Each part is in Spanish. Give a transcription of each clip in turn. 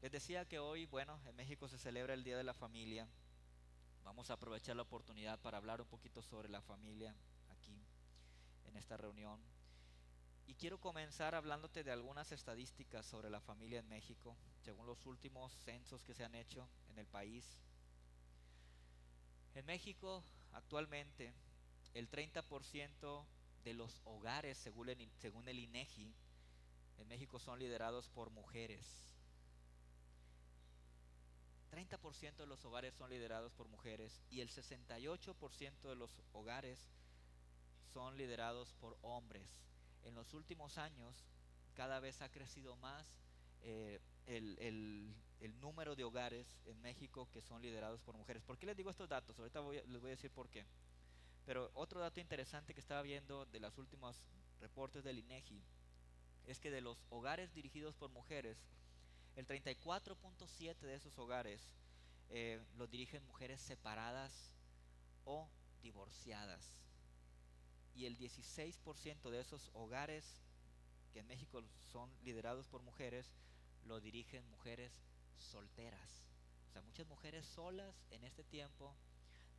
Les decía que hoy, bueno, en México se celebra el Día de la Familia. Vamos a aprovechar la oportunidad para hablar un poquito sobre la familia aquí en esta reunión. Y quiero comenzar hablándote de algunas estadísticas sobre la familia en México, según los últimos censos que se han hecho en el país. En México, actualmente, el 30% de los hogares, según el INEGI, en México son liderados por mujeres. 30% de los hogares son liderados por mujeres y el 68% de los hogares son liderados por hombres. En los últimos años cada vez ha crecido más el número de hogares en México que son liderados por mujeres. ¿Por qué les digo estos datos? Ahorita les voy a decir por qué. Pero otro dato interesante que estaba viendo de los últimos reportes del INEGI es que de los hogares dirigidos por mujeres, el 34.7 de esos hogares los dirigen mujeres separadas o divorciadas. Y el 16% de esos hogares que en México son liderados por mujeres lo dirigen mujeres solteras. O sea, muchas mujeres solas en este tiempo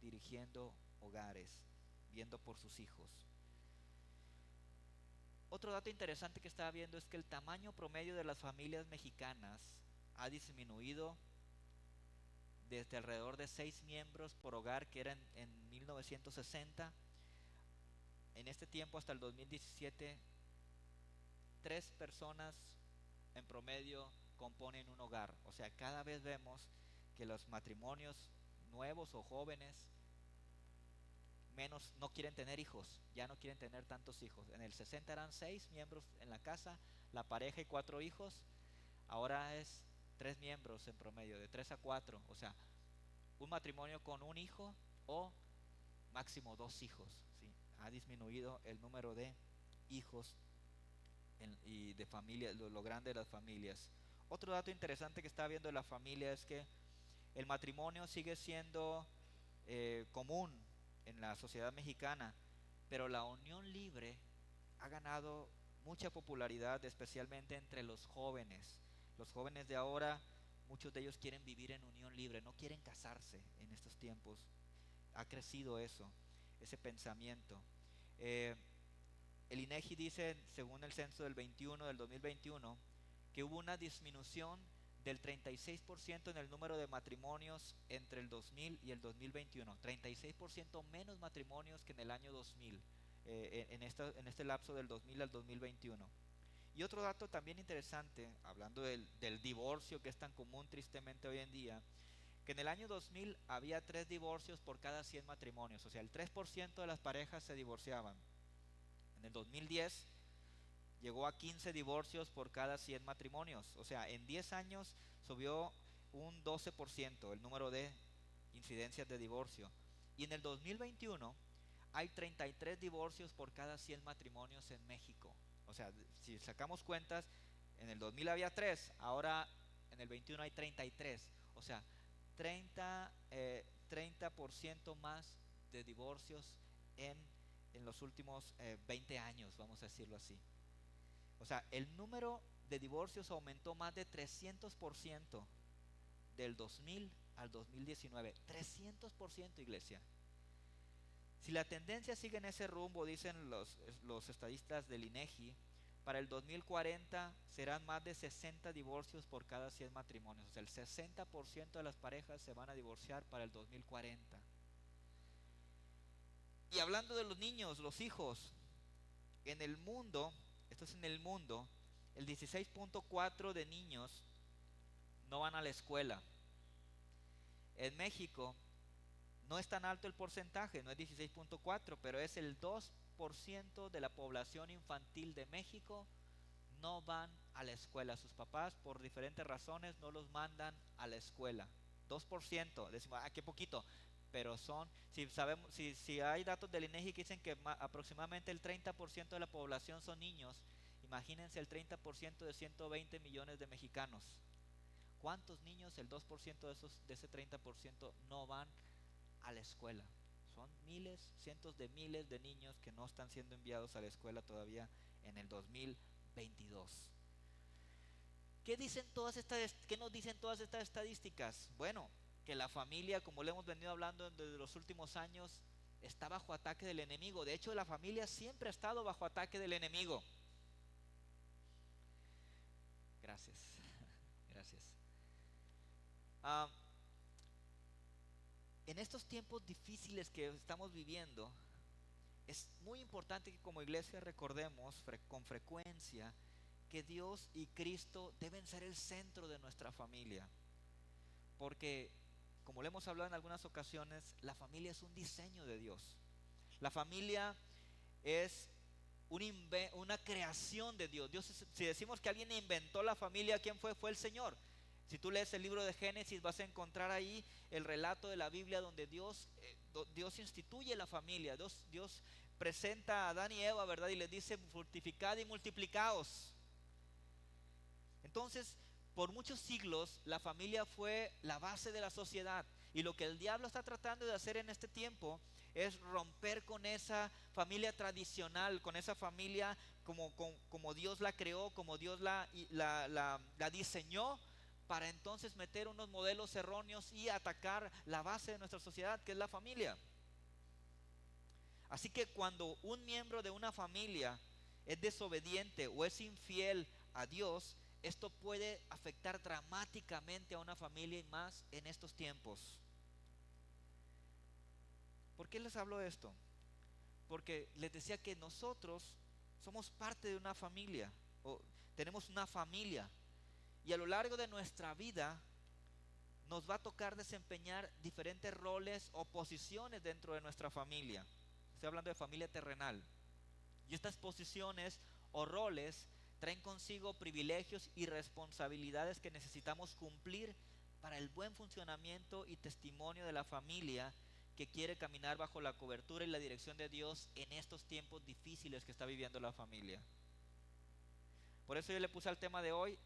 dirigiendo hogares, viendo por sus hijos. Otro dato interesante que estaba viendo es que el tamaño promedio de las familias mexicanas ha disminuido desde alrededor de 6 miembros por hogar que eran en 1960. En este tiempo hasta el 2017, 3 personas en promedio componen un hogar. O sea, cada vez vemos que los matrimonios nuevos o jóvenes menos no quieren tener hijos, ya no quieren tener tantos hijos. En el 60 eran 6 miembros en la casa, la pareja y 4 hijos. Ahora es 3 miembros en promedio, de 3 a 4. O sea, un matrimonio con un hijo o máximo 2 hijos. ¿Sí? Ha disminuido el número de hijos y de familias, lo grande de las familias. Otro dato interesante que estaba viendo de la familia es que el matrimonio sigue siendo común en la sociedad mexicana, pero la unión libre ha ganado mucha popularidad, especialmente entre los jóvenes. Los jóvenes de ahora, muchos de ellos quieren vivir en unión libre, no quieren casarse en estos tiempos. Ha crecido eso, ese pensamiento. Eh, el INEGI dice, según el censo del 2021, que hubo una disminución del 36% en el número de matrimonios entre el 2000 y el 2021. 36% menos matrimonios que en el año 2000, en este lapso del 2000 al 2021. Y otro dato también interesante, hablando del divorcio que es tan común tristemente hoy en día, que en el año 2000 había 3 divorcios por cada 100 matrimonios. O sea, el 3% de las parejas se divorciaban. En el 2010 llegó a 15 divorcios por cada 100 matrimonios. O sea, en 10 años subió un 12% el número de incidencias de divorcio. Y en el 2021 hay 33 divorcios por cada 100 matrimonios en México. O sea, si sacamos cuentas, en el 2000 había 3, ahora en el 21 hay 33. O sea, 30% más de divorcios en los últimos 20 años, vamos a decirlo así. O sea, el número de divorcios aumentó más de 300% del 2000 al 2019. 300%, iglesia. Si la tendencia sigue en ese rumbo, dicen los estadistas del INEGI, para el 2040 serán más de 60 divorcios por cada 100 matrimonios. O sea, el 60% de las parejas se van a divorciar para el 2040. Y hablando de los niños, los hijos, en el mundo, esto es en el mundo, el 16.4 de niños no van a la escuela. En México no es tan alto el porcentaje, no es 16.4, pero es el 2% de la población infantil de México no van a la escuela. Sus papás por diferentes razones no los mandan a la escuela. 2%, decimos, qué poquito, pero son, si sabemos, si hay datos del INEGI que dicen que aproximadamente el 30% de la población son niños, imagínense el 30% de 120 millones de mexicanos. ¿Cuántos niños, el 2% de ese 30% no van a la escuela? Son miles, cientos de miles de niños que no están siendo enviados a la escuela todavía en el 2022. ¿Qué nos dicen todas estas estadísticas? Bueno, que la familia, como le hemos venido hablando desde los últimos años, está bajo ataque del enemigo. De hecho, la familia siempre ha estado bajo ataque del enemigo. Gracias, gracias. Ah, en estos tiempos difíciles que estamos viviendo, es muy importante que como iglesia recordemos con frecuencia que Dios y Cristo deben ser el centro de nuestra familia. Porque, como le hemos hablado en algunas ocasiones, la familia es un diseño de Dios. La familia es una creación de Dios. Si decimos que alguien inventó la familia, ¿quién fue? Fue el Señor. Si tú lees el libro de Génesis, vas a encontrar ahí el relato de la Biblia donde Dios instituye la familia. Dios presenta a Adán y Eva, ¿verdad? Y les dice: fructificad y multiplicaos. Entonces, por muchos siglos, la familia fue la base de la sociedad. Y lo que el diablo está tratando de hacer en este tiempo es romper con esa familia tradicional, con esa familia como Dios la creó, como Dios la diseñó, para entonces meter unos modelos erróneos y atacar la base de nuestra sociedad, que es la familia. Así que cuando un miembro de una familia es desobediente o es infiel a Dios, esto puede afectar dramáticamente a una familia, y más en estos tiempos. ¿Por qué les hablo de esto? Porque les decía que nosotros somos parte de una familia, o tenemos una familia, y a lo largo de nuestra vida nos va a tocar desempeñar diferentes roles o posiciones dentro de nuestra familia. Estoy hablando de familia terrenal. Y estas posiciones o roles traen consigo privilegios y responsabilidades que necesitamos cumplir para el buen funcionamiento y testimonio de la familia que quiere caminar bajo la cobertura y la dirección de Dios en estos tiempos difíciles que está viviendo la familia. Por eso yo le puse al tema de hoy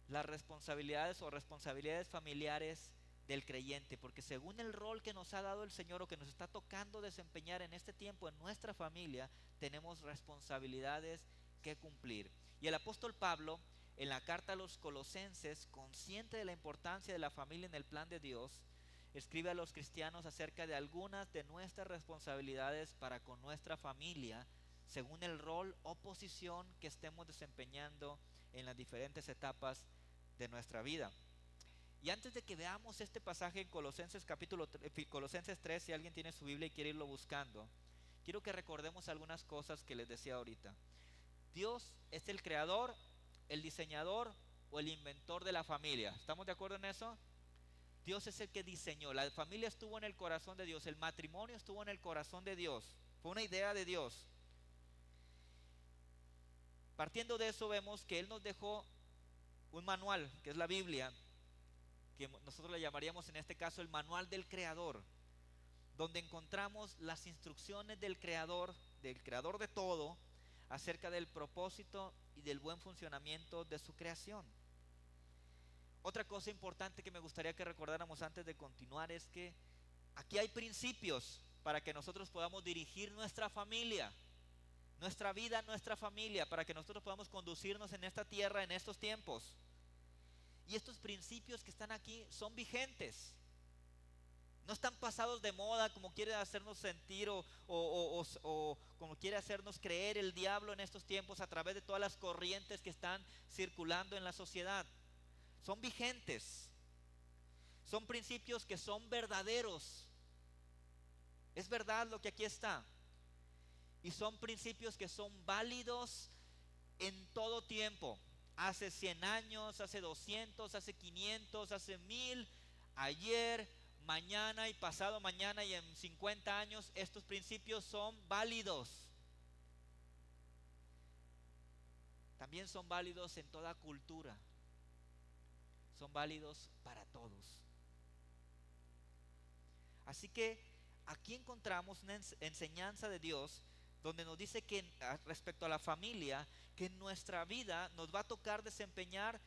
las responsabilidades o responsabilidades familiares del creyente, porque según el rol que nos ha dado el Señor o que nos está tocando desempeñar en este tiempo en nuestra familia, tenemos responsabilidades que cumplir. Y el apóstol Pablo, en la carta a los Colosenses, consciente de la importancia de la familia en el plan de Dios, escribe a los cristianos acerca de algunas de nuestras responsabilidades para con nuestra familia, según el rol o posición que estemos desempeñando en las diferentes etapas de nuestra vida. Y antes de que veamos este pasaje en Colosenses Colosenses 3, si alguien tiene su Biblia y quiere irlo buscando, quiero que recordemos algunas cosas que les decía ahorita. Dios es el creador, el diseñador o el inventor de la familia. ¿Estamos de acuerdo en eso? Dios es el que diseñó. La familia estuvo en el corazón de Dios. El matrimonio estuvo en el corazón de Dios. Fue una idea de Dios. Partiendo de eso, vemos que Él nos dejó un manual, que es la Biblia, que nosotros le llamaríamos en este caso el manual del creador, donde encontramos las instrucciones del creador de todo, acerca del propósito y del buen funcionamiento de su creación. Otra cosa importante que me gustaría que recordáramos antes de continuar es que aquí hay principios para que nosotros podamos dirigir nuestra familia, nuestra vida, nuestra familia, para que nosotros podamos conducirnos en esta tierra en estos tiempos. Y estos principios que están aquí son vigentes. No están pasados de moda como quiere hacernos sentir o como quiere hacernos creer el diablo en estos tiempos a través de todas las corrientes que están circulando en la sociedad. Son vigentes. Son principios que son verdaderos. Es verdad lo que aquí está. Y son principios que son válidos en todo tiempo. Hace 100 años, hace 200, hace 500, hace 1000, ayer, mañana y pasado mañana y en 50 años, estos principios son válidos. También son válidos en toda cultura. Son válidos para todos. Así que aquí encontramos una enseñanza de Dios donde nos dice que respecto a la familia, que en nuestra vida nos va a tocar desempeñar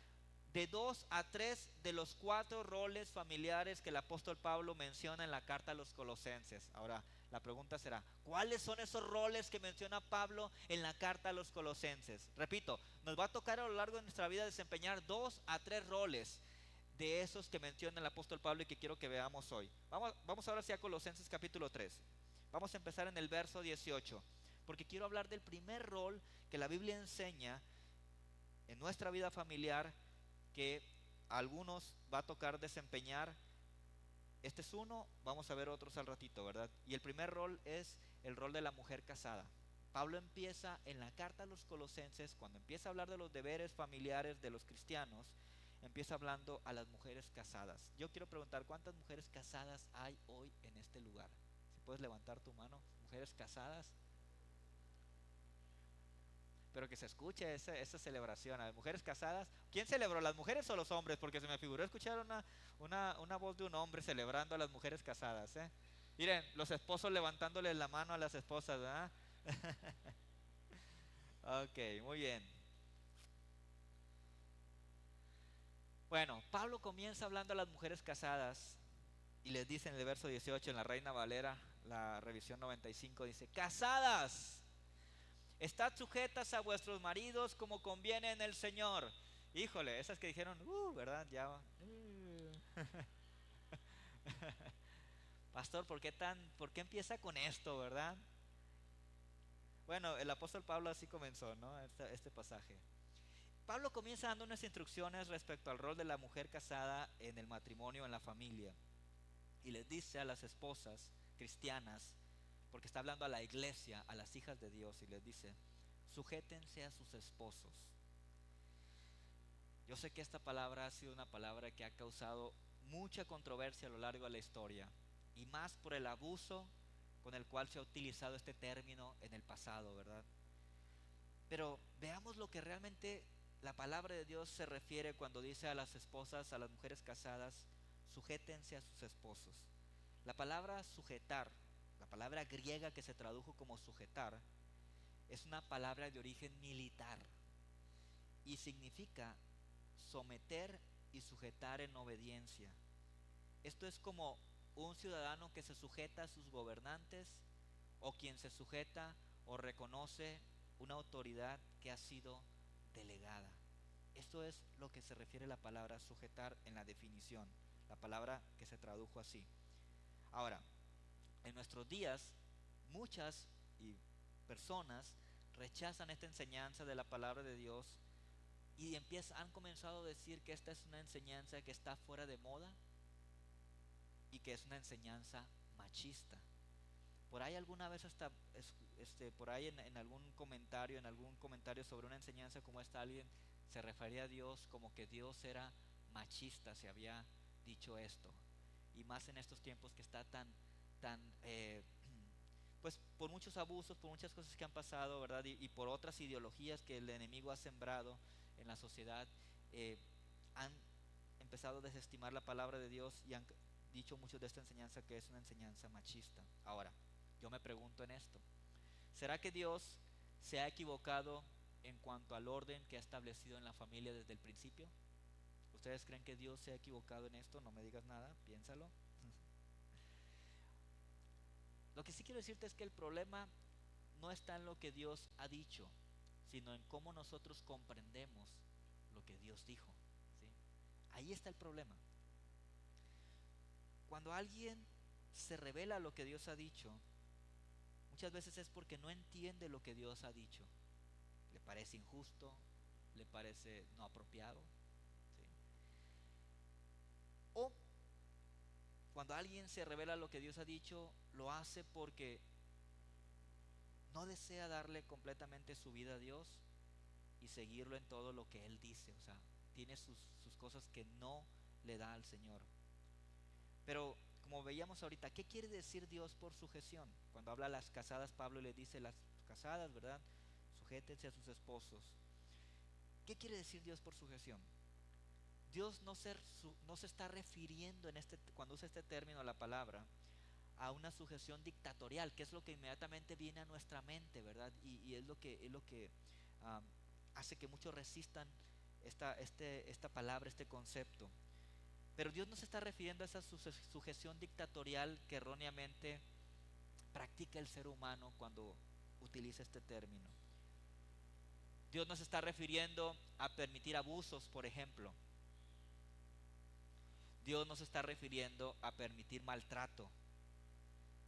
de 2 a 3 de los 4 roles familiares que el apóstol Pablo menciona en la carta a los Colosenses. Ahora, la pregunta será, ¿cuáles son esos roles que menciona Pablo en la carta a los Colosenses? Repito, nos va a tocar a lo largo de nuestra vida desempeñar 2 a 3 roles de esos que menciona el apóstol Pablo y que quiero que veamos hoy. Vamos ahora sí a Colosenses capítulo 3. Vamos a empezar en el verso 18, porque quiero hablar del primer rol que la Biblia enseña en nuestra vida familiar, que a algunos va a tocar desempeñar. Este es uno, vamos a ver otros al ratito, ¿verdad? Y el primer rol es el rol de la mujer casada. Pablo empieza en la carta a los Colosenses, cuando empieza a hablar de los deberes familiares de los cristianos, empieza hablando a las mujeres casadas. Yo quiero preguntar, ¿cuántas mujeres casadas hay hoy en este lugar? Si puedes levantar tu mano, mujeres casadas. Pero que se escuche esa celebración. A las mujeres casadas, ¿quién celebró, las mujeres o los hombres? Porque se me figuró escuchar una voz de un hombre celebrando a las mujeres casadas, ¿eh? Miren, los esposos levantándole la mano a las esposas, ¿verdad? Ok, muy bien. Bueno, Pablo comienza hablando a las mujeres casadas y les dice en el verso 18 en la Reina Valera, la revisión 95, dice: casadas, estad sujetas a vuestros maridos como conviene en el Señor. Híjole, esas que dijeron, ¿verdad? Ya. Pastor, ¿por qué empieza con esto, verdad? Bueno, el apóstol Pablo así comenzó, ¿no? Este pasaje. Pablo comienza dando unas instrucciones respecto al rol de la mujer casada en el matrimonio, en la familia. Y les dice a las esposas cristianas, porque está hablando a la iglesia, a las hijas de Dios, y les dice: sujétense a sus esposos. Yo sé que esta palabra ha sido una palabra que ha causado mucha controversia a lo largo de la historia, y más por el abuso con el cual se ha utilizado este término en el pasado, ¿verdad? Pero veamos lo que realmente la palabra de Dios se refiere cuando dice a las esposas, a las mujeres casadas: sujétense a sus esposos. La palabra sujetar, la palabra griega que se tradujo como sujetar, es una palabra de origen militar y significa someter y sujetar en obediencia. Esto es como un ciudadano que se sujeta a sus gobernantes, o quien se sujeta o reconoce una autoridad que ha sido delegada. Esto es lo que se refiere la palabra sujetar en la definición, la palabra que se tradujo así. Ahora, en nuestros días, muchas personas rechazan esta enseñanza de la palabra de Dios y han comenzado a decir que esta es una enseñanza que está fuera de moda y que es una enseñanza machista. Por ahí alguna vez hasta por ahí en algún comentario sobre una enseñanza como esta, alguien se refería a Dios como que Dios era machista, se había dicho esto. Y más en estos tiempos que está tan pues por muchos abusos, por muchas cosas que han pasado, ¿verdad? Y por otras ideologías que el enemigo ha sembrado en la sociedad, han empezado a desestimar la palabra de Dios y han dicho muchos de esta enseñanza que es una enseñanza machista. Ahora, yo me pregunto en esto: ¿será que Dios se ha equivocado en cuanto al orden que ha establecido en la familia desde el principio? ¿Ustedes creen que Dios se ha equivocado en esto? No me digas nada, piénsalo. Lo que sí quiero decirte es que el problema no está en lo que Dios ha dicho, sino en cómo nosotros comprendemos lo que Dios dijo, ¿sí? Ahí está el problema. Cuando alguien se revela lo que Dios ha dicho, muchas veces es porque no entiende lo que Dios ha dicho. Le parece injusto, le parece no apropiado, ¿sí? O cuando alguien se revela lo que Dios ha dicho, lo hace porque no desea darle completamente su vida a Dios y seguirlo en todo lo que Él dice. O sea, tiene sus cosas que no le da al Señor. Pero como veíamos ahorita, ¿qué quiere decir Dios por sujeción? Cuando habla a las casadas, Pablo le dice: las casadas, ¿verdad?, sujétense a sus esposos. ¿Qué quiere decir Dios por sujeción? Dios no se está refiriendo cuando usa este término, la palabra, a una sujeción dictatorial, que es lo que inmediatamente viene a nuestra mente, ¿verdad? Y es lo que hace que muchos resistan esta palabra, este concepto. Pero Dios no se está refiriendo a esa sujeción dictatorial que erróneamente practica el ser humano cuando utiliza este término. Dios no se está refiriendo a permitir abusos, por ejemplo. Dios no se está refiriendo a permitir maltrato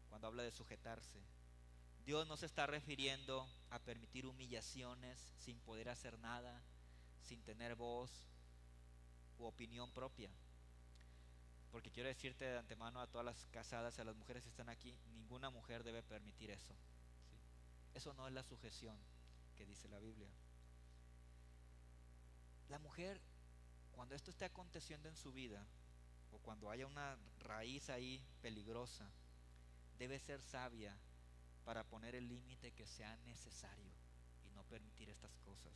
cuando habla de sujetarse. Dios no se está refiriendo a permitir humillaciones sin poder hacer nada, sin tener voz u opinión propia. Porque quiero decirte de antemano a todas las casadas, a las mujeres que están aquí, ninguna mujer debe permitir eso, ¿sí? Eso no es la sujeción que dice la Biblia. La mujer, cuando esto esté aconteciendo en su vida, o cuando haya una raíz ahí peligrosa, debe ser sabia para poner el límite que sea necesario y no permitir estas cosas.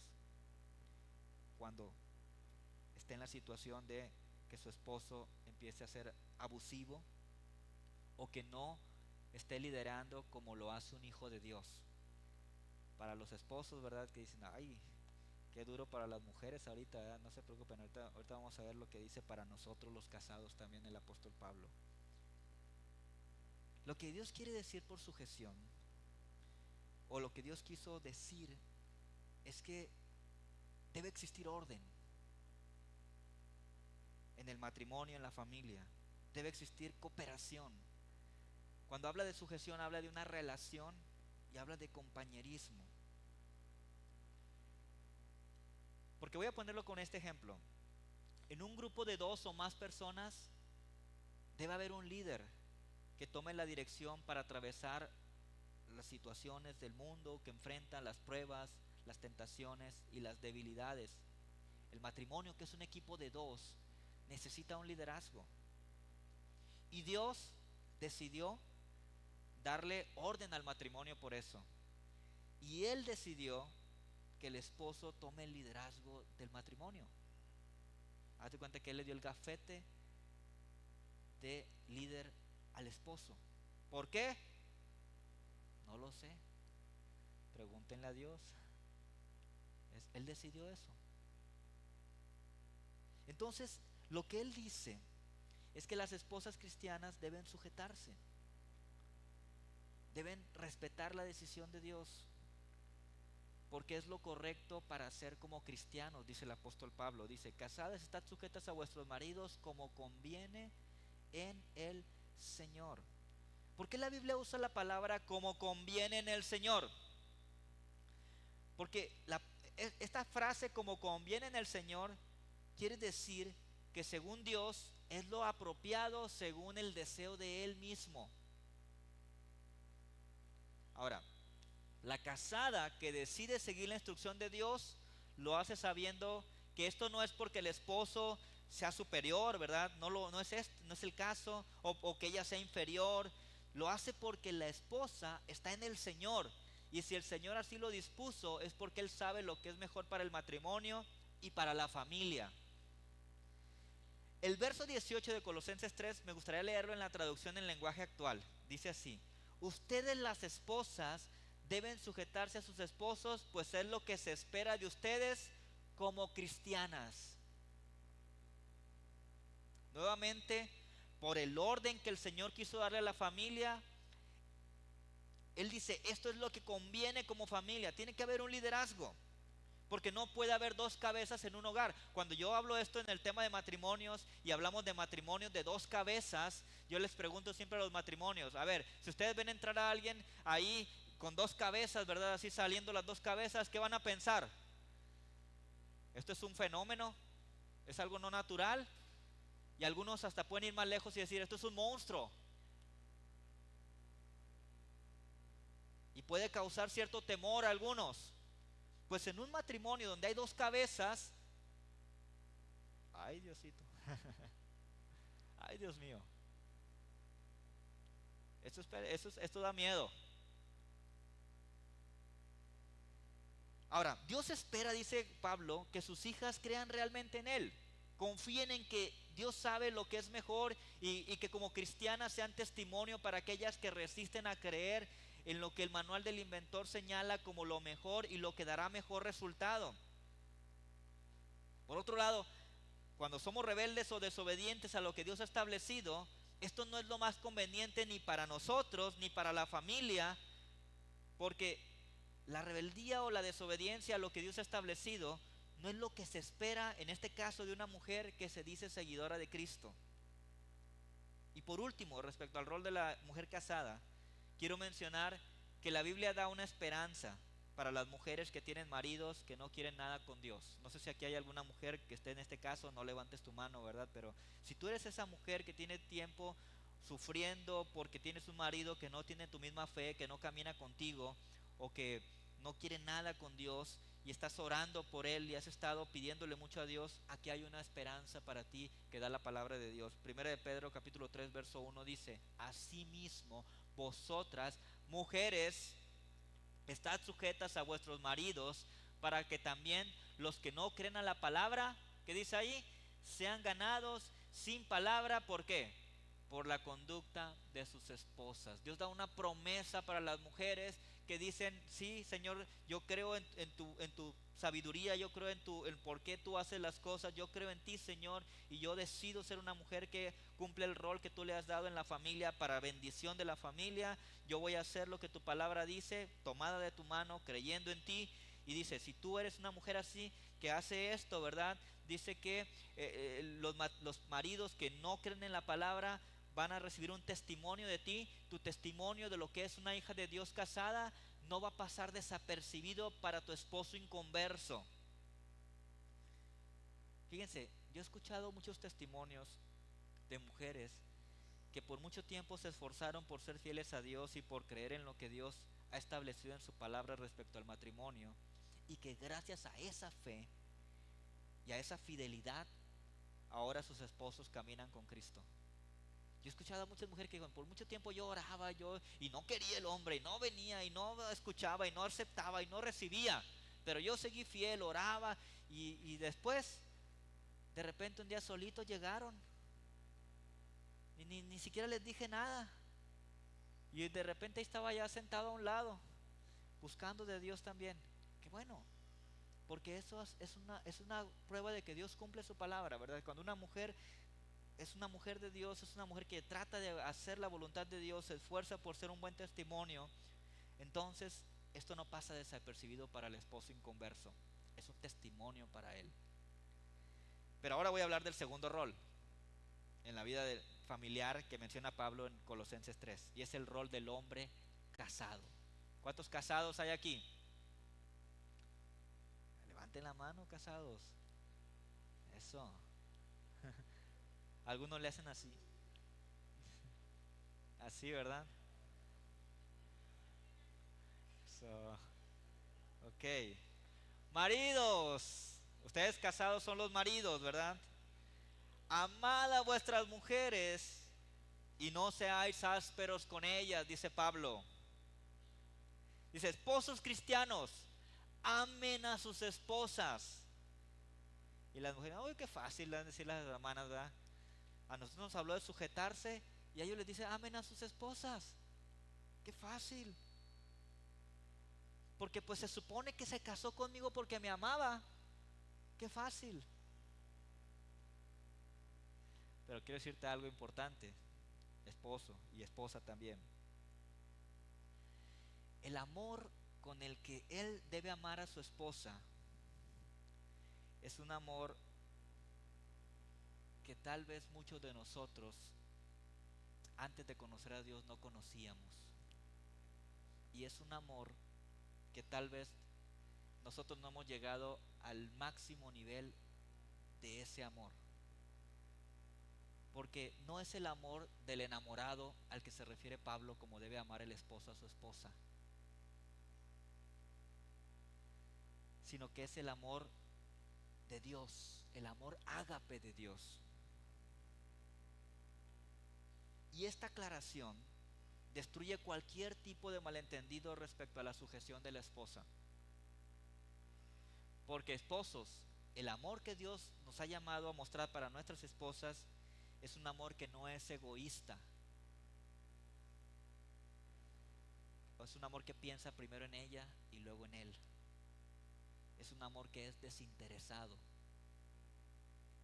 Cuando esté en la situación de que su esposo empiece a ser abusivo, o que no esté liderando como lo hace un hijo de Dios. Para los esposos, ¿verdad? Que dicen, ay, qué duro para las mujeres ahorita, ¿verdad? No se preocupen, ahorita vamos a ver lo que dice para nosotros los casados también el apóstol Pablo. Lo que Dios quiere decir por sujeción, o lo que Dios quiso decir, es que debe existir orden en el matrimonio, en la familia. Debe existir cooperación. Cuando habla de sujeción, habla de una relación y habla de compañerismo. Porque voy a ponerlo con este ejemplo. En un grupo de 2 o más personas, debe haber un líder que tome la dirección para atravesar las situaciones del mundo que enfrentan, las pruebas, las tentaciones y las debilidades. El matrimonio, que es un equipo de 2, necesita un liderazgo. Y Dios decidió darle orden al matrimonio por eso. Y Él decidió que el esposo tome el liderazgo del matrimonio. Hazte cuenta que Él le dio el gafete de líder al esposo. ¿Por qué? No lo sé. Pregúntenle a Dios. Él decidió eso. Entonces, lo que Él dice es que las esposas cristianas deben sujetarse, deben respetar la decisión de Dios, porque es lo correcto para ser como cristianos, dice el apóstol Pablo. Dice, casadas, estad sujetas a vuestros maridos como conviene en el Señor. ¿Por qué la Biblia usa la palabra como conviene en el Señor? Porque esta frase como conviene en el Señor quiere decir que según Dios es lo apropiado según el deseo de Él mismo. Ahora, la casada que decide seguir la instrucción de Dios lo hace sabiendo que esto no es porque el esposo sea superior, ¿verdad? No es el caso, o que ella sea inferior. Lo hace porque la esposa está en el Señor, y si el Señor así lo dispuso es porque Él sabe lo que es mejor para el matrimonio y para la familia. El verso 18 de Colosenses 3 me gustaría leerlo en la traducción en lenguaje actual. Dice así: ustedes, las esposas, deben sujetarse a sus esposos, pues es lo que se espera de ustedes como cristianas. Nuevamente, por el orden que el Señor quiso darle a la familia, Él dice, esto es lo que conviene como familia. Tiene que haber un liderazgo, porque no puede haber 2 cabezas en un hogar. Cuando yo hablo esto en el tema de matrimonios y hablamos de matrimonios de 2 cabezas, yo les pregunto siempre a los matrimonios, a ver, si ustedes ven entrar a alguien ahí con 2 cabezas, ¿verdad? Así saliendo las 2 cabezas, ¿qué van a pensar? ¿Esto es un fenómeno? ¿Es algo no natural? Y algunos hasta pueden ir más lejos y decir, esto es un monstruo. Y puede causar cierto temor a algunos. Pues en un matrimonio donde hay 2 cabezas, ay Diosito, ay Dios mío, esto da miedo. Ahora, Dios espera, dice Pablo, que sus hijas crean realmente en Él, confíen en que Dios sabe lo que es mejor, y que como cristianas sean testimonio para aquellas que resisten a creer en lo que el manual del inventor señala como lo mejor y lo que dará mejor resultado. Por otro lado, cuando somos rebeldes o desobedientes a lo que Dios ha establecido, esto no es lo más conveniente ni para nosotros ni para la familia, porque la rebeldía o la desobediencia a lo que Dios ha establecido no es lo que se espera en este caso de una mujer que se dice seguidora de Cristo. Y por último, respecto al rol de la mujer casada, quiero mencionar que la Biblia da una esperanza para las mujeres que tienen maridos que no quieren nada con Dios. No sé si aquí hay alguna mujer que esté en este caso, no levantes tu mano, ¿verdad? Pero si tú eres esa mujer que tiene tiempo sufriendo porque tienes un marido que no tiene tu misma fe, que no camina contigo o que no quiere nada con Dios y estás orando por él y has estado pidiéndole mucho a Dios, aquí hay una esperanza para ti que da la palabra de Dios. Primera de Pedro capítulo 3 verso 1 dice: asimismo vosotras mujeres estad sujetas a vuestros maridos, para que también los que no creen a la palabra, que dice ahí, sean ganados sin palabra. ¿Por qué? Por la conducta de sus esposas. Dios da una promesa para las mujeres que dicen: sí, Señor, yo creo en tu sabiduría, yo creo en por qué tú haces las cosas, yo creo en ti, Señor, y yo decido ser una mujer que cumple el rol que tú le has dado en la familia para bendición de la familia. Yo voy a hacer lo que tu palabra dice, tomada de tu mano, creyendo en ti. Y dice: si tú eres una mujer así, que hace esto, ¿verdad? Dice que los maridos que no creen en la palabra van a recibir un testimonio de ti. Tu testimonio de lo que es una hija de Dios casada no va a pasar desapercibido para tu esposo inconverso. Fíjense, yo he escuchado muchos testimonios de mujeres que por mucho tiempo se esforzaron por ser fieles a Dios y por creer en lo que Dios ha establecido en su palabra respecto al matrimonio, y que gracias a esa fe y a esa fidelidad ahora sus esposos caminan con Cristo. Yo he escuchado a muchas mujeres que por mucho tiempo yo oraba y no quería el hombre, y no venía, y no escuchaba, y no aceptaba, y no recibía, pero yo seguí fiel, oraba, y después de repente un día solitos llegaron y ni siquiera les dije nada, y de repente ahí estaba ya sentado a un lado buscando de Dios también. Qué bueno, porque eso es una prueba de que Dios cumple su palabra, ¿verdad? Cuando una mujer es una mujer de Dios, es una mujer que trata de hacer la voluntad de Dios, se esfuerza por ser un buen testimonio, entonces esto no pasa desapercibido para el esposo inconverso, es un testimonio para él. Pero ahora voy a hablar del segundo rol en la vida familiar que menciona Pablo en Colosenses 3, y es el rol del hombre casado. ¿Cuántos casados hay aquí? Levanten la mano, casados. Eso. Algunos le hacen así. Así, ¿verdad? Eso. Ok. Maridos, ustedes casados son los maridos, ¿verdad? Amad a vuestras mujeres y no seáis ásperos con ellas, dice Pablo. Dice: esposos cristianos, amen a sus esposas. Y las mujeres: uy, qué fácil, van a decir las hermanas, ¿verdad? A nosotros nos habló de sujetarse, y a ellos les dice: amen a sus esposas. Qué fácil. Porque pues se supone que se casó conmigo porque me amaba. Qué fácil. Pero quiero decirte algo importante, esposo y esposa también. El amor con el que él debe amar a su esposa es un amor que tal vez muchos de nosotros antes de conocer a Dios no conocíamos. Y es un amor que tal vez nosotros no hemos llegado al máximo nivel de ese amor. Porque no es el amor del enamorado al que se refiere Pablo como debe amar el esposo a su esposa, sino que es el amor de Dios, el amor ágape de Dios. Y esta aclaración destruye cualquier tipo de malentendido respecto a la sujeción de la esposa. Porque, esposos, el amor que Dios nos ha llamado a mostrar para nuestras esposas es un amor que no es egoísta. Es un amor que piensa primero en ella y luego en él. Es un amor que es desinteresado.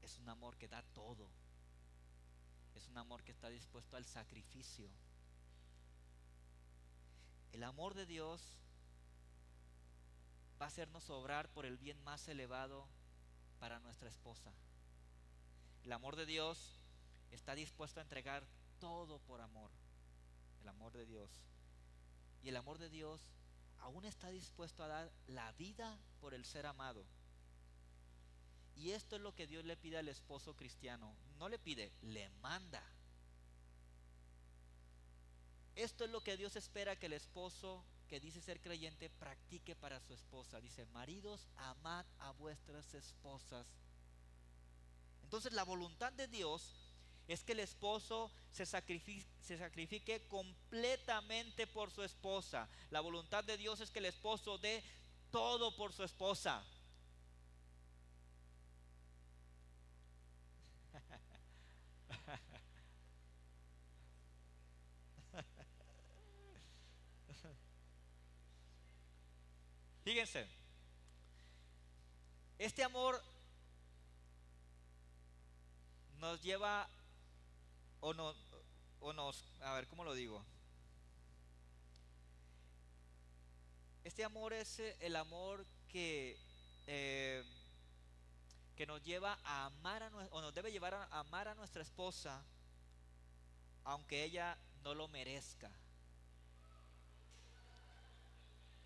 es un amor que da todo. Es un amor que está dispuesto al sacrificio. El amor de Dios va a hacernos obrar por el bien más elevado para nuestra esposa. El amor de Dios está dispuesto a entregar todo por amor. El amor de Dios. Y el amor de Dios aún está dispuesto a dar la vida por el ser amado. Y esto es lo que Dios le pide al esposo cristiano. No le pide, le manda. Esto es lo que Dios espera que el esposo que dice ser creyente practique para su esposa. Dice, maridos, amad a vuestras esposas. Entonces la voluntad de Dios es que el esposo se sacrifique completamente por su esposa. La voluntad de Dios es que el esposo dé todo por su esposa. Fíjense, este amor nos lleva o, no, o nos, a ver, ¿cómo lo digo? Este amor es el amor eh, que nos lleva a amar o nos debe llevar a amar a nuestra esposa, aunque ella no lo merezca.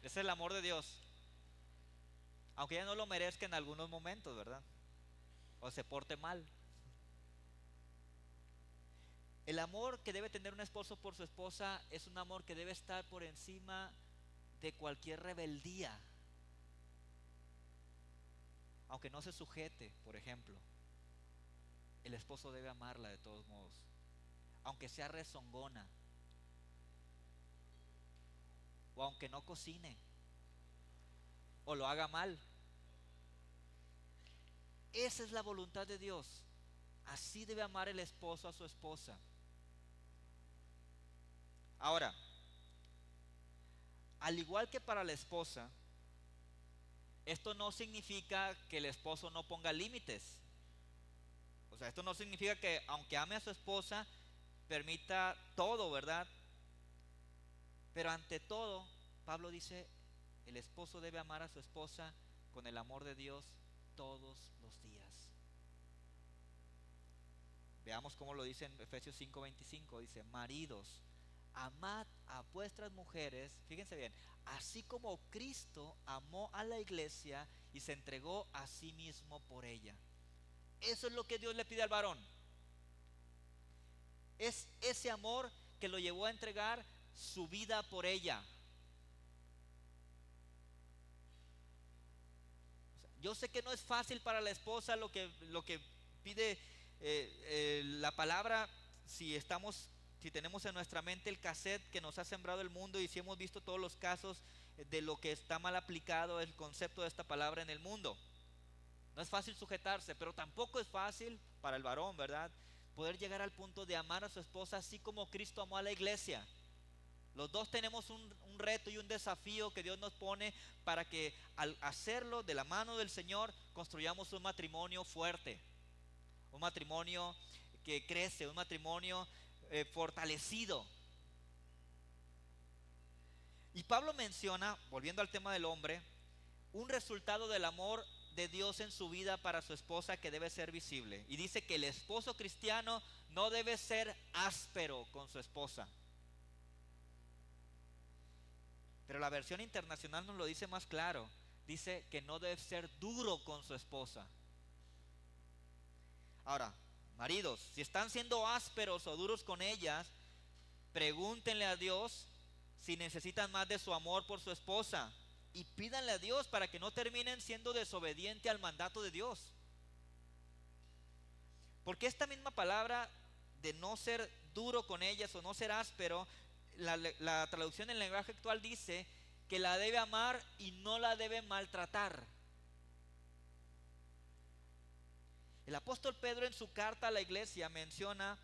Ese es el amor de Dios, aunque ella no lo merezca en algunos momentos, ¿verdad? O se porte mal. El amor que debe tener un esposo por su esposa es un amor que debe estar por encima de cualquier rebeldía, aunque no se sujete, por ejemplo. El esposo debe amarla de todos modos, aunque sea rezongona, o aunque no cocine, o lo haga mal. Esa es la voluntad de Dios. Así debe amar el esposo a su esposa. Ahora, al igual que para la esposa, esto no significa que el esposo no ponga límites. O sea, esto no significa que aunque ame a su esposa, permita todo, ¿verdad? Pero ante todo, Pablo dice, el esposo debe amar a su esposa con el amor de Dios todos los días. Veamos cómo lo dice en Efesios 5:25. Dice, maridos, amad a vuestras mujeres, fíjense bien, así como Cristo amó a la iglesia y se entregó a sí mismo por ella. Eso es lo que Dios le pide al varón. Es ese amor que lo llevó a entregar su vida por ella. O sea, yo sé que no es fácil para la esposa lo que pide la palabra. Si tenemos en nuestra mente el cassette que nos ha sembrado el mundo y si hemos visto todos los casos de lo que está mal aplicado el concepto de esta palabra en el mundo. No es fácil sujetarse, pero tampoco es fácil para el varón, ¿verdad? Poder llegar al punto de amar a su esposa así como Cristo amó a la iglesia. Los dos tenemos un reto y un desafío que Dios nos pone para que al hacerlo de la mano del Señor construyamos un matrimonio fuerte, un matrimonio que crece, un matrimonio fortalecido. Y Pablo menciona, volviendo al tema del hombre, un resultado del amor de Dios en su vida para su esposa que debe ser visible. Y dice que el esposo cristiano no debe ser áspero con su esposa. Pero la versión internacional nos lo dice más claro. Dice que no debe ser duro con su esposa. Ahora, maridos, si están siendo ásperos o duros con ellas, pregúntenle a Dios si necesitan más de su amor por su esposa. Y pídanle a Dios para que no terminen siendo desobedientes al mandato de Dios. Porque esta misma palabra de no ser duro con ellas o no ser áspero, la traducción en lenguaje actual dice que la debe amar y no la debe maltratar. El apóstol Pedro en su carta a la iglesia menciona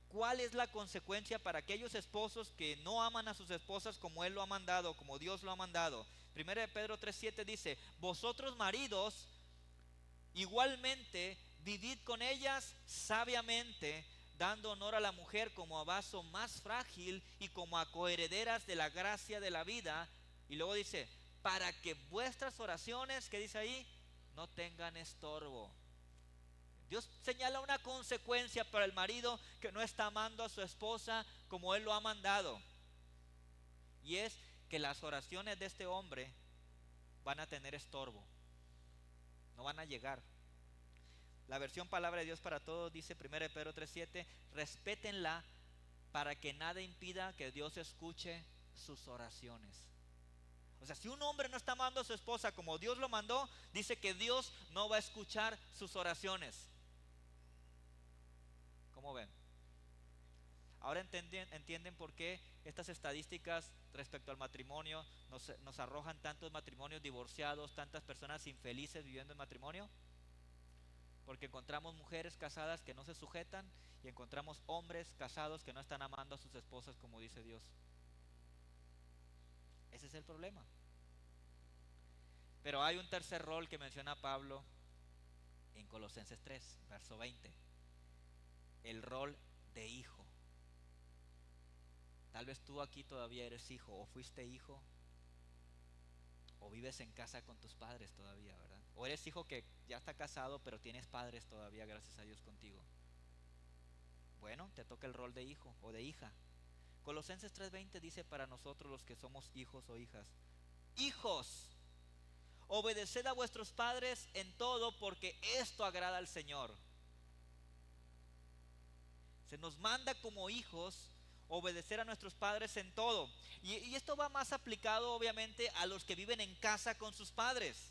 cuál es la consecuencia para aquellos esposos que no aman a sus esposas como él lo ha mandado, como Dios lo ha mandado. Primera de Pedro 3:7 dice, vosotros maridos igualmente Vivid con ellas sabiamente, dando honor a la mujer como a vaso más frágil y como a coherederas de la gracia de la vida. Y luego dice, para que vuestras oraciones, ¿qué dice ahí? No tengan estorbo. Dios señala una consecuencia para el marido que no está amando a su esposa como él lo ha mandado. Y es que las oraciones de este hombre van a tener estorbo, no van a llegar. La versión Palabra de Dios para Todos dice 1 Pedro 3:7, respétenla para que nada impida que Dios escuche sus oraciones. O sea, si un hombre no está amando a su esposa como Dios lo mandó, dice que Dios no va a escuchar sus oraciones. ¿Cómo ven? Ahora entienden por qué estas estadísticas respecto al matrimonio nos arrojan tantos matrimonios divorciados, tantas personas infelices viviendo en matrimonio. Porque encontramos mujeres casadas que no se sujetan y encontramos hombres casados que no están amando a sus esposas como dice Dios. Ese es el problema. Pero hay un tercer rol que menciona Pablo en Colosenses 3, verso 20. El rol de hijo. Tal vez tú aquí todavía eres hijo, o fuiste hijo, o vives en casa con tus padres todavía, ¿verdad? O eres hijo que ya está casado, pero tienes padres todavía, gracias a Dios, contigo. Bueno, te toca el rol de hijo o de hija. Colosenses 3:20 dice para nosotros los que somos hijos o hijas: hijos, obedeced a vuestros padres en todo, porque esto agrada al Señor. Se nos manda como hijos obedecer a nuestros padres en todo. Y esto va más aplicado obviamente a los que viven en casa con sus padres.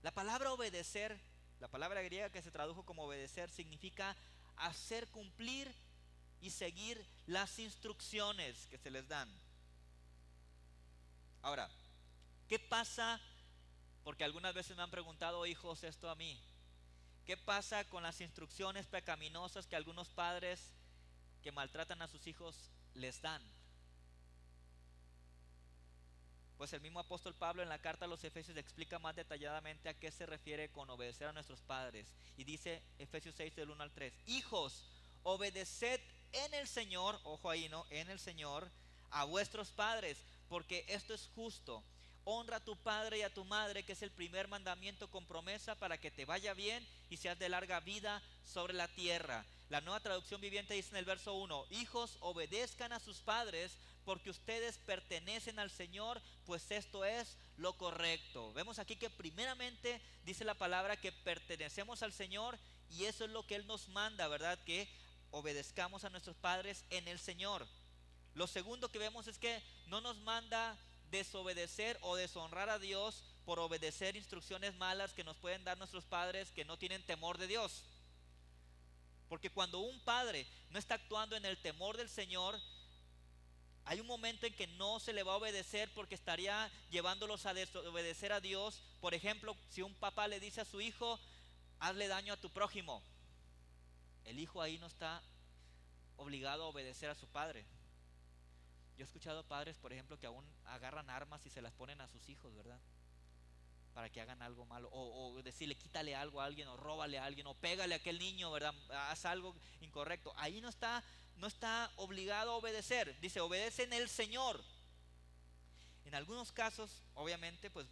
La palabra obedecer, la palabra griega que se tradujo como obedecer, significa hacer cumplir y seguir las instrucciones que se les dan. Ahora, ¿qué pasa? Porque algunas veces me han preguntado, hijos, esto a mí. ¿Qué pasa con las instrucciones pecaminosas que algunos padres que maltratan a sus hijos les dan? Pues el mismo apóstol Pablo en la carta a los Efesios explica más detalladamente a qué se refiere con obedecer a nuestros padres. Y dice Efesios 6 del 1 al 3: hijos, obedeced en el Señor, ojo ahí, ¿no? En el Señor, a vuestros padres, porque esto es justo. Honra a tu padre y a tu madre, que es el primer mandamiento con promesa para que te vaya bien y seas de larga vida sobre la tierra. La Nueva Traducción Viviente dice en el verso 1: hijos, obedezcan a sus padres, porque ustedes pertenecen al Señor, pues esto es lo correcto. Vemos aquí que primeramente dice la palabra que pertenecemos al Señor, y eso es lo que Él nos manda, ¿verdad? Que obedezcamos a nuestros padres en el Señor. Lo segundo que vemos es que no nos manda desobedecer o deshonrar a Dios por obedecer instrucciones malas que nos pueden dar nuestros padres que no tienen temor de Dios. Porque cuando un padre no está actuando en el temor del Señor, hay un momento en que no se le va a obedecer, porque estaría llevándolos a desobedecer a Dios. Por ejemplo, si un papá le dice a su hijo: hazle daño a tu prójimo, el hijo ahí no está obligado a obedecer a su padre. Yo he escuchado padres, por ejemplo, que aún agarran armas y se las ponen a sus hijos, ¿verdad? Para que hagan algo malo, o decirle quítale algo a alguien, o róbale a alguien, o pégale a aquel niño, ¿verdad? Haz algo incorrecto. Ahí no está obligado a obedecer. Dice, obedece en el Señor. En algunos casos, obviamente, pues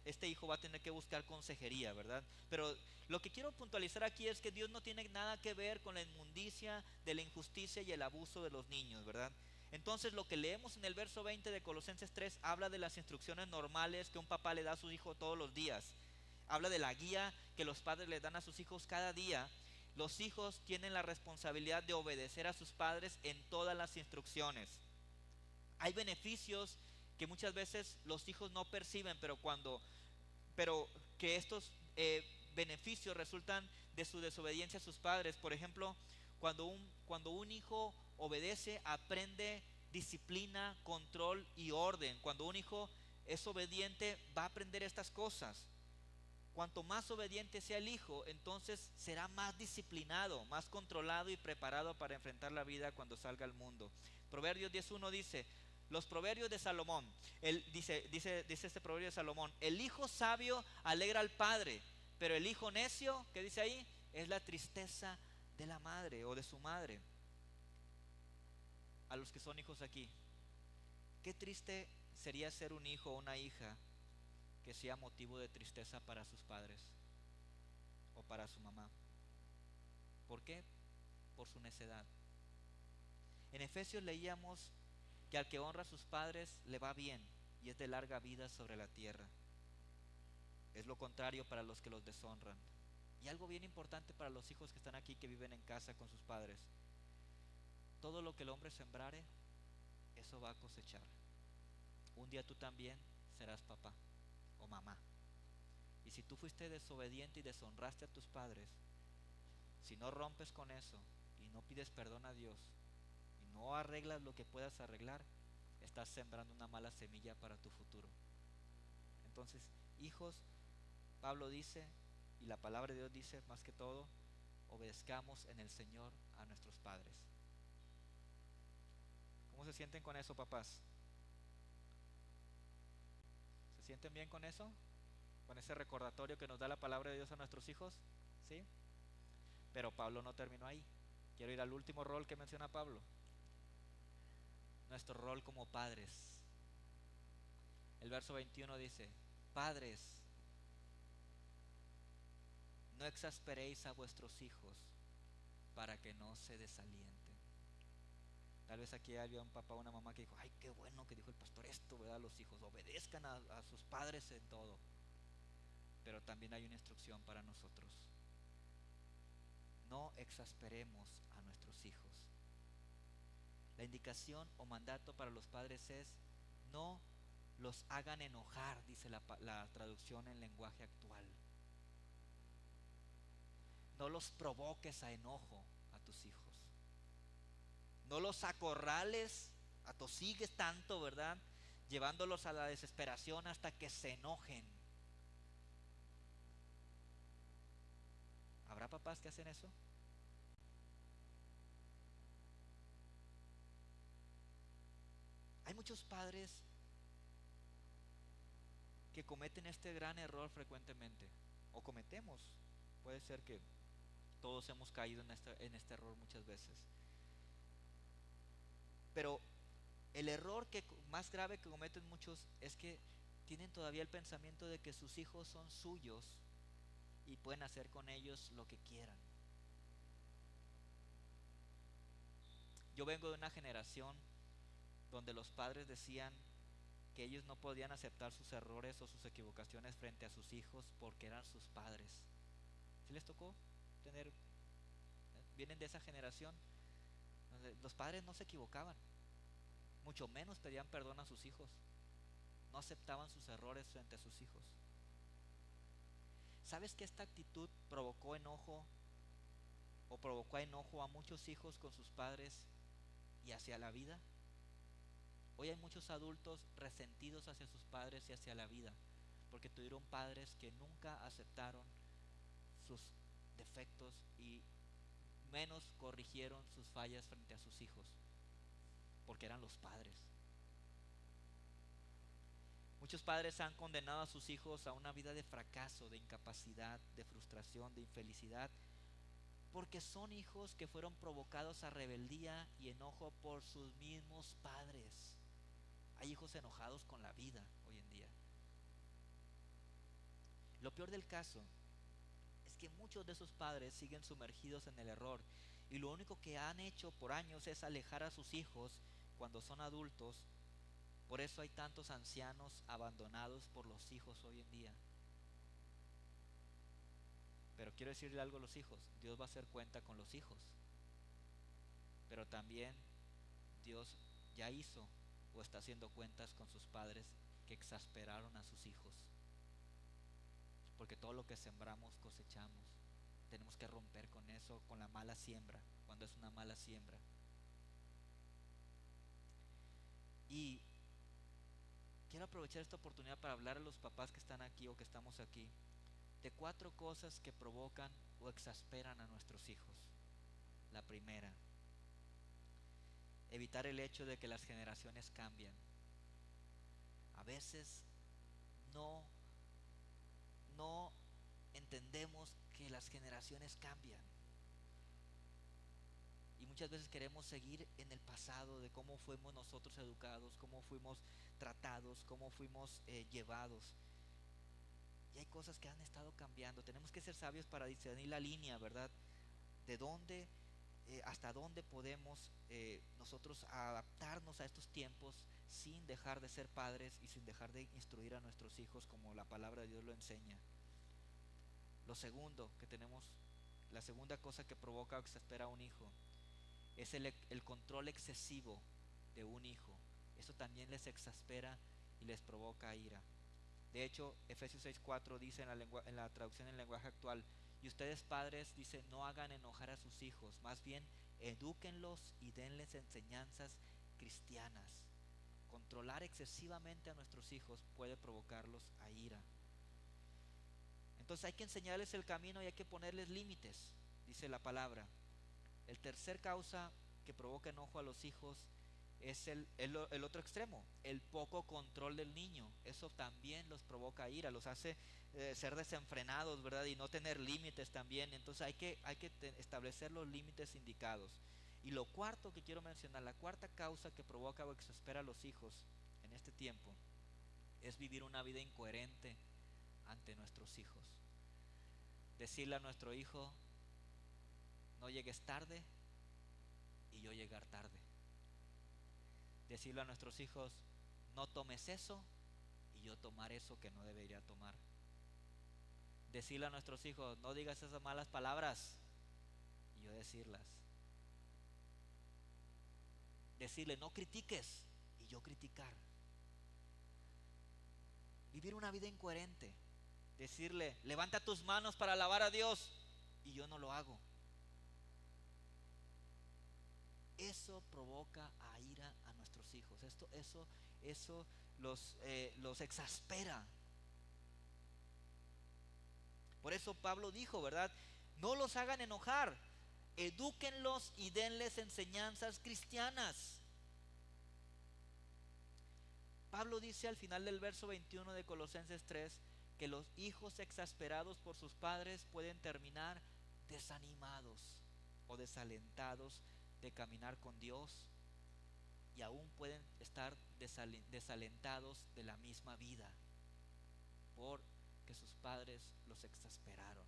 este hijo va a tener que buscar consejería, ¿verdad? Pero lo que quiero puntualizar aquí es que Dios no tiene nada que ver con la inmundicia de la injusticia y el abuso de los niños, ¿verdad? Entonces lo que leemos en el verso 20 de Colosenses 3 habla de las instrucciones normales que un papá le da a su hijo todos los días. Habla de la guía que los padres le dan a sus hijos cada día. Los hijos tienen la responsabilidad de obedecer a sus padres en todas las instrucciones. Hay beneficios que muchas veces los hijos no perciben, pero que estos beneficios resultan de su desobediencia a sus padres. Por ejemplo, cuando un hijo obedece, aprende disciplina, control y orden. Cuando un hijo es obediente, va a aprender estas cosas. Cuanto más obediente sea el hijo, entonces será más disciplinado, más controlado y preparado para enfrentar la vida cuando salga al mundo. Proverbios 10:1 dice, los proverbios de Salomón, dice este proverbio de Salomón: el hijo sabio alegra al padre, Pero el hijo necio, ¿qué dice ahí? Es la tristeza de la madre o de su madre. A los que son hijos aquí, qué triste sería ser un hijo o una hija que sea motivo de tristeza para sus padres o para su mamá. ¿Por qué? Por su necedad. En Efesios leíamos que al que honra a sus padres le va bien y es de larga vida sobre la tierra. Es lo contrario para los que los deshonran. Y algo bien importante para los hijos que están aquí, que viven en casa con sus padres: todo lo que el hombre sembrare, eso va a cosechar. Un día tú también serás papá o mamá. Y si tú fuiste desobediente y deshonraste a tus padres, si no rompes con eso y no pides perdón a Dios y no arreglas lo que puedas arreglar, estás sembrando una mala semilla para tu futuro. Entonces, hijos, Pablo dice, y la palabra de Dios dice más que todo, obedezcamos en el Señor a nuestros padres. ¿Cómo se sienten con eso, papás? ¿Se sienten bien con eso? ¿Con ese recordatorio que nos da la palabra de Dios a nuestros hijos? ¿Sí? Pero Pablo no terminó ahí. Quiero ir al último rol que menciona Pablo: nuestro rol como padres. El verso 21 dice: padres, no exasperéis a vuestros hijos para que no se desalienten. Tal vez aquí había un papá o una mamá que dijo: ay, qué bueno que dijo el pastor esto, ¿verdad? Los hijos obedezcan a sus padres en todo. Pero también hay una instrucción para nosotros: no exasperemos a nuestros hijos. La indicación o mandato para los padres es: no los hagan enojar, dice la traducción en lenguaje actual. No los provoques a enojo a tus hijos. No los acorrales, atosigues tanto, ¿verdad? Llevándolos a la desesperación hasta que se enojen. ¿Habrá papás que hacen eso? Hay muchos padres que cometen este gran error frecuentemente, o cometemos. Puede ser que todos hemos caído en este error muchas veces. Pero el error más grave que cometen muchos es que tienen todavía el pensamiento de que sus hijos son suyos y pueden hacer con ellos lo que quieran. Yo vengo de una generación donde los padres decían que ellos no podían aceptar sus errores o sus equivocaciones frente a sus hijos porque eran sus padres. ¿Sí les tocó tener? Vienen de esa generación donde los padres no se equivocaban, mucho menos pedían perdón a sus hijos, no aceptaban sus errores frente a sus hijos. ¿Sabes que esta actitud provocó enojo a muchos hijos con sus padres y hacia la vida? Hoy hay muchos adultos resentidos hacia sus padres y hacia la vida porque tuvieron padres que nunca aceptaron sus defectos y menos corrigieron sus fallas frente a sus hijos, porque eran los padres. Muchos padres han condenado a sus hijos a una vida de fracaso, de incapacidad, de frustración, de infelicidad, porque son hijos que fueron provocados a rebeldía y enojo por sus mismos padres. Hay hijos enojados con la vida hoy en día. Lo peor del caso es que muchos de esos padres siguen sumergidos en el error y lo único que han hecho por años es alejar a sus hijos cuando son adultos. Por eso hay tantos ancianos abandonados por los hijos hoy en día. Pero quiero decirle algo a los hijos: Dios va a hacer cuenta con los hijos, pero también Dios ya hizo o está haciendo cuentas con sus padres que exasperaron a sus hijos, porque todo lo que sembramos cosechamos. Tenemos que romper con eso, con la mala siembra, cuando es una mala siembra. Y quiero aprovechar esta oportunidad para hablar a los papás que están aquí o que estamos aquí de 4 cosas que provocan o exasperan a nuestros hijos. La primera: evitar el hecho de que las generaciones cambian. A veces no entendemos que las generaciones cambian. Y muchas veces queremos seguir en el pasado de cómo fuimos nosotros educados, cómo fuimos tratados, cómo fuimos llevados. Y hay cosas que han estado cambiando. Tenemos que ser sabios para discernir la línea, ¿verdad? De dónde, hasta dónde podemos nosotros adaptarnos a estos tiempos sin dejar de ser padres y sin dejar de instruir a nuestros hijos como la palabra de Dios lo enseña. Lo segundo que tenemos, la segunda cosa que provoca o exaspera a un hijo es el control excesivo de un hijo. Eso también les exaspera y les provoca ira. De hecho, Efesios 6:4 dice en la traducción en lenguaje actual: y ustedes padres, dice, no hagan enojar a sus hijos, más bien edúquenlos y denles enseñanzas cristianas. Controlar excesivamente a nuestros hijos puede provocarlos a ira. Entonces hay que enseñarles el camino y hay que ponerles límites, dice la palabra. El tercer causa que provoca enojo a los hijos es el otro extremo, el poco control del niño. Eso también los provoca ira, los hace ser desenfrenados, ¿verdad? Y no tener límites también. Entonces hay que establecer los límites indicados. Y lo cuarto que quiero mencionar, la cuarta causa que provoca o exaspera a los hijos en este tiempo, es vivir una vida incoherente ante nuestros hijos. Decirle a nuestro hijo: no llegues tarde, y yo llegar tarde. Decirle a nuestros hijos: no tomes eso, y yo tomar eso que no debería tomar. Decirle a nuestros hijos: no digas esas malas palabras, y yo decirlas. Decirle: no critiques, y yo criticar. Vivir una vida incoherente. Decirle: levanta tus manos para alabar a Dios, y yo no lo hago. Eso provoca a ira a nuestros hijos. Eso los exaspera. Por eso Pablo dijo, ¿verdad? No los hagan enojar, edúquenlos y denles enseñanzas cristianas. Pablo dice al final del verso 21 de Colosenses 3 que los hijos exasperados por sus padres pueden terminar desanimados o desalentados de caminar con Dios, y aún pueden estar desalentados de la misma vida porque sus padres los exasperaron.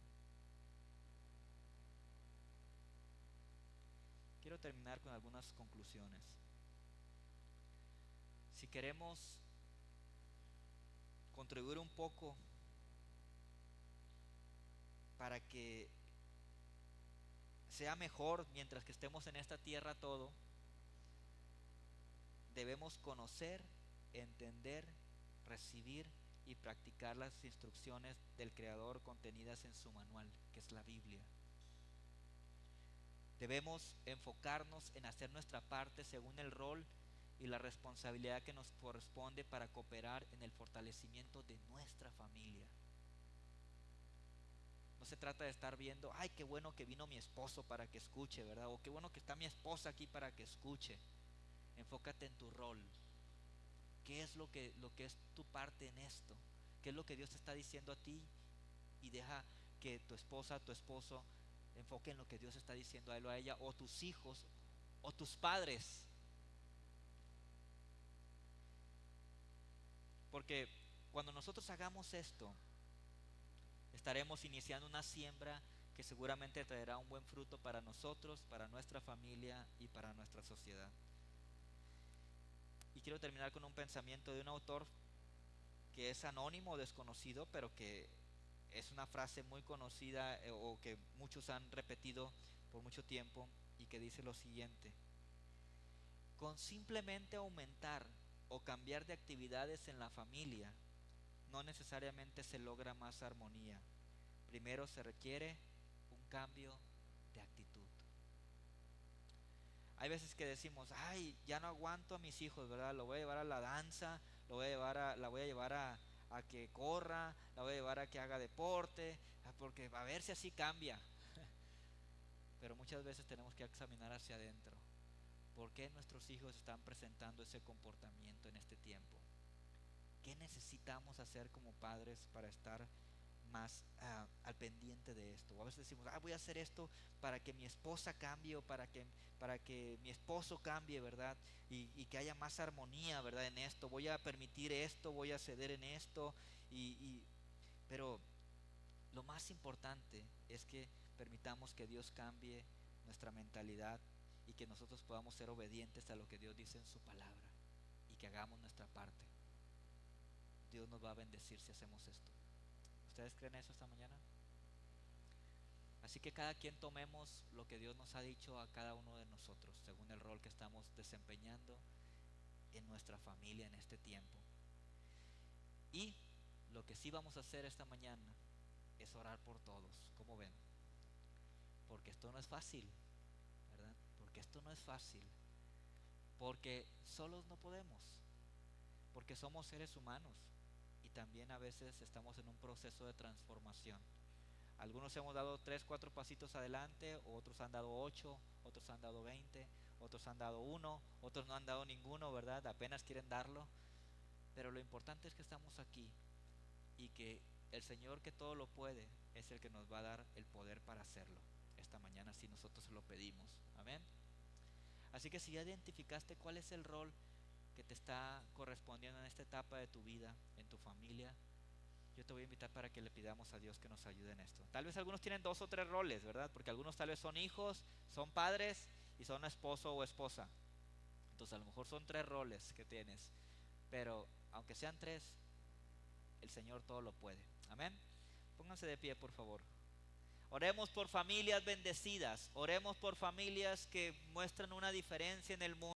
Quiero terminar con algunas conclusiones. Si queremos contribuir un poco para que sea mejor mientras que estemos en esta tierra todo, debemos conocer, entender, recibir y practicar las instrucciones del Creador contenidas en su manual, que es la Biblia. Debemos enfocarnos en hacer nuestra parte según el rol y la responsabilidad que nos corresponde para cooperar en el fortalecimiento de nuestra familia. No se trata de estar viendo: ay, qué bueno que vino mi esposo para que escuche, ¿verdad? O qué bueno que está mi esposa aquí para que escuche. Enfócate en tu rol. ¿Qué es lo que es tu parte en esto? ¿Qué es lo que Dios te está diciendo a ti? Y deja que tu esposa, tu esposo enfoque en lo que Dios está diciendo a él o a ella, o tus hijos, o tus padres. Porque cuando nosotros hagamos esto, estaremos iniciando una siembra que seguramente traerá un buen fruto para nosotros, para nuestra familia y para nuestra sociedad. Y quiero terminar con un pensamiento de un autor que es anónimo o desconocido, pero que es una frase muy conocida o que muchos han repetido por mucho tiempo, y que dice lo siguiente: con simplemente aumentar o cambiar de actividades en la familia, no necesariamente se logra más armonía. Primero se requiere un cambio de actitud. Hay veces que decimos: ay, ya no aguanto a mis hijos, ¿verdad? Lo voy a llevar a la danza, la voy a llevar a que corra, la voy a llevar a que haga deporte, porque a ver si así cambia. Pero muchas veces tenemos que examinar hacia adentro. ¿Por qué nuestros hijos están presentando ese comportamiento en este tiempo? ¿Qué necesitamos hacer como padres para estar más al pendiente de esto. O a veces decimos, voy a hacer esto para que mi esposa cambie o para que mi esposo cambie, ¿verdad? Y que haya más armonía, ¿verdad? En esto, voy a permitir esto, voy a ceder en esto. Pero lo más importante es que permitamos que Dios cambie nuestra mentalidad y que nosotros podamos ser obedientes a lo que Dios dice en su palabra y que hagamos nuestra parte. Dios nos va a bendecir si hacemos esto. ¿Ustedes creen eso esta mañana? Así que cada quien tomemos lo que Dios nos ha dicho a cada uno de nosotros, según el rol que estamos desempeñando en nuestra familia en este tiempo. Y lo que sí vamos a hacer esta mañana es orar por todos. ¿Cómo ven? Porque esto no es fácil, ¿verdad? Porque esto no es fácil. Porque solos no podemos. Porque somos seres humanos y también a veces estamos en un proceso de transformación. Algunos hemos dado 3, 4 pasitos adelante, otros han dado 8, otros han dado 20, otros han dado 1, otros no han dado ninguno, ¿verdad? Apenas quieren darlo. Pero lo importante es que estamos aquí y que el Señor, que todo lo puede, es el que nos va a dar el poder para hacerlo esta mañana si nosotros se lo pedimos. Amén. Así que si ya identificaste cuál es el rol que te está correspondiendo en esta etapa de tu vida, en tu familia, yo te voy a invitar para que le pidamos a Dios que nos ayude en esto. Tal vez algunos tienen 2 o 3 roles, ¿verdad? Porque algunos tal vez son hijos, son padres y son esposo o esposa. Entonces a lo mejor son 3 roles que tienes. Pero aunque sean 3, el Señor todo lo puede. Amén. Pónganse de pie, por favor. Oremos por familias bendecidas. Oremos por familias que muestran una diferencia en el mundo.